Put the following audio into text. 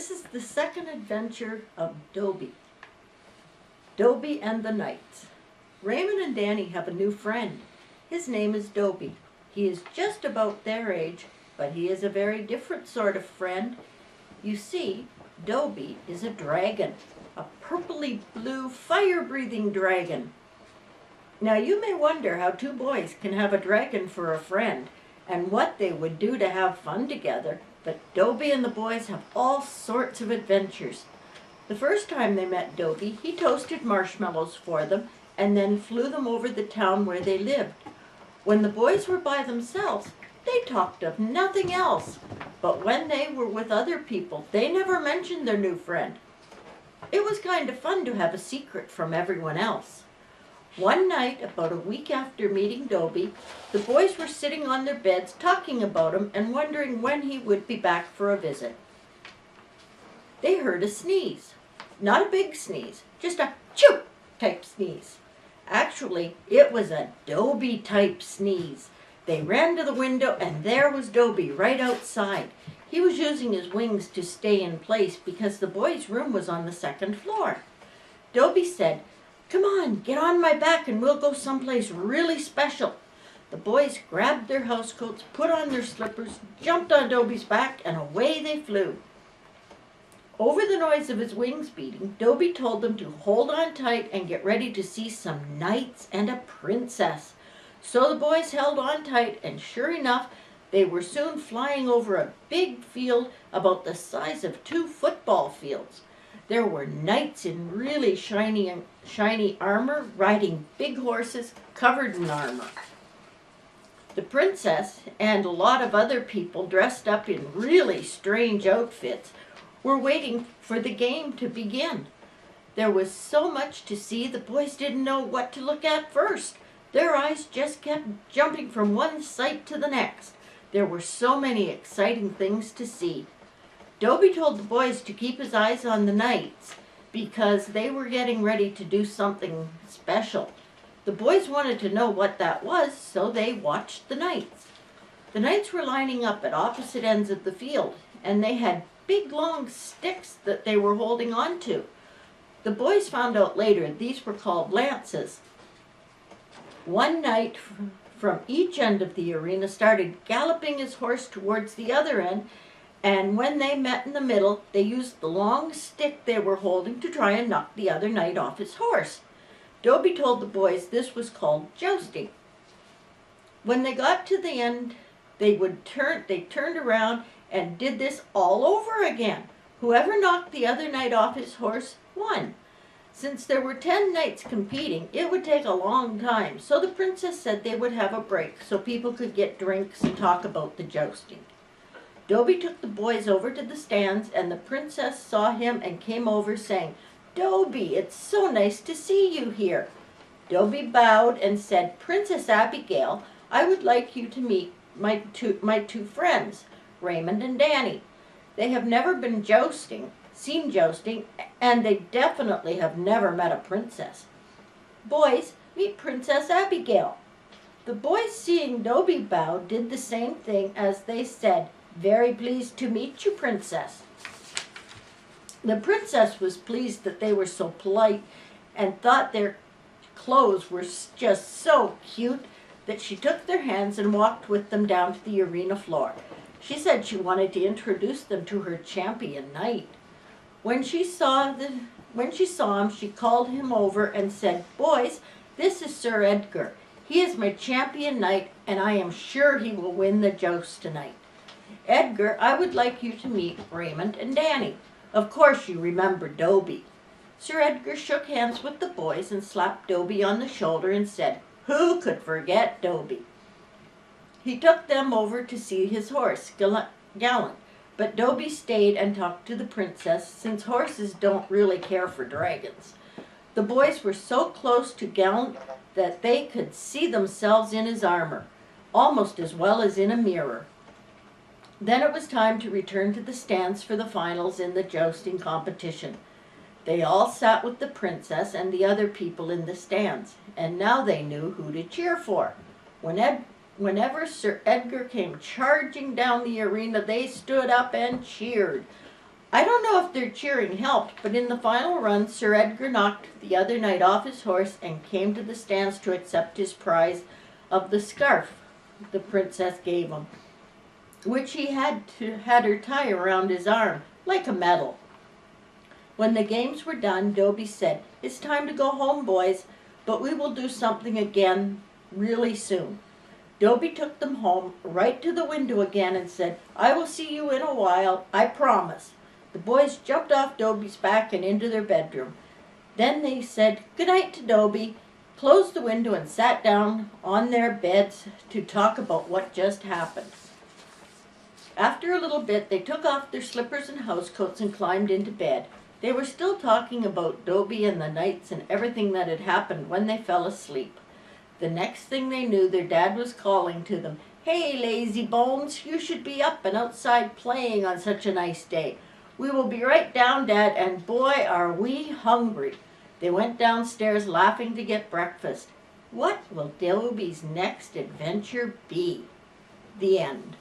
This is the second adventure of Doby. Doby and the Knights. Raymond and Danny have a new friend. His name is Doby. He is just about their age, but he is a very different sort of friend. You see, Doby is a dragon, a purpley blue fire-breathing dragon. Now you may wonder how two boys can have a dragon for a friend and what they would do to have fun together, but Doby and the boys have all sorts of adventures. The first time they met Doby, he toasted marshmallows for them and then flew them over the town where they lived. When the boys were by themselves, they talked of nothing else, but when they were with other people, they never mentioned their new friend. It was kind of fun to have a secret from everyone else. One night, about a week after meeting Doby, the boys were sitting on their beds talking about him and wondering when he would be back for a visit. They heard a sneeze. Not a big sneeze, just a chew type sneeze. Actually, it was a Doby type sneeze. They ran to the window and there was Doby right outside. He was using his wings to stay in place because the boys' room was on the second floor. Doby said, "Come on, get on my back and we'll go someplace really special." The boys grabbed their housecoats, put on their slippers, jumped on Doby's back, and away they flew. Over the noise of his wings beating, Doby told them to hold on tight and get ready to see some knights and a princess. So the boys held on tight, and sure enough, they were soon flying over a big field about the size of 2 football fields. There were knights in really shiny armor, riding big horses covered in armor. The princess and a lot of other people dressed up in really strange outfits were waiting for the game to begin. There was so much to see, the boys didn't know what to look at first. Their eyes just kept jumping from one sight to the next. There were so many exciting things to see. Doby told the boys to keep his eyes on the knights because they were getting ready to do something special. The boys wanted to know what that was, so they watched the knights. The knights were lining up at opposite ends of the field, and they had big long sticks that they were holding on to. The boys found out later these were called lances. One knight from each end of the arena started galloping his horse towards the other end, and when they met in the middle, they used the long stick they were holding to try and knock the other knight off his horse. Doby told the boys this was called jousting. When they got to the end, they turned around and did this all over again. Whoever knocked the other knight off his horse won. Since there were 10 knights competing, it would take a long time, so the princess said they would have a break so people could get drinks and talk about the jousting. Doby took the boys over to the stands, and the princess saw him and came over saying, "Doby, it's so nice to see you here." Doby bowed and said, "Princess Abigail, I would like you to meet my two friends, Raymond and Danny. They have never seen jousting, and they definitely have never met a princess. Boys, meet Princess Abigail." The boys, seeing Doby bow, did the same thing as they said, "Very pleased to meet you, Princess." The princess was pleased that they were so polite and thought their clothes were just so cute that she took their hands and walked with them down to the arena floor. She said she wanted to introduce them to her champion knight. When she saw him, she called him over and said, "Boys, this is Sir Edgar. He is my champion knight, and I am sure he will win the joust tonight. Edgar, I would like you to meet Raymond and Danny." Of course you remember Doby. Sir Edgar shook hands with the boys and slapped Doby on the shoulder and said, "Who could forget Doby?" He took them over to see his horse, Gallant, but Doby stayed and talked to the princess, since horses don't really care for dragons. The boys were so close to Gallant that they could see themselves in his armor, almost as well as in a mirror. Then it was time to return to the stands for the finals in the jousting competition. They all sat with the princess and the other people in the stands, and now they knew who to cheer for. Whenever Sir Edgar came charging down the arena, they stood up and cheered. I don't know if their cheering helped, but in the final run, Sir Edgar knocked the other knight off his horse and came to the stands to accept his prize of the scarf the princess gave him, which he had her tie around his arm, like a medal. When the games were done, Doby said, "It's time to go home, boys, but we will do something again really soon." Doby took them home, right to the window again, and said, "I will see you in a while, I promise." The boys jumped off Doby's back and into their bedroom. Then they said good night to Doby, closed the window, and sat down on their beds to talk about what just happened. After a little bit, they took off their slippers and housecoats and climbed into bed. They were still talking about Doby and the knights and everything that had happened when they fell asleep. The next thing they knew, their dad was calling to them, "Hey, lazy bones, you should be up and outside playing on such a nice day." "We will be right down, Dad, and boy, are we hungry." They went downstairs laughing to get breakfast. What will Doby's next adventure be? The end.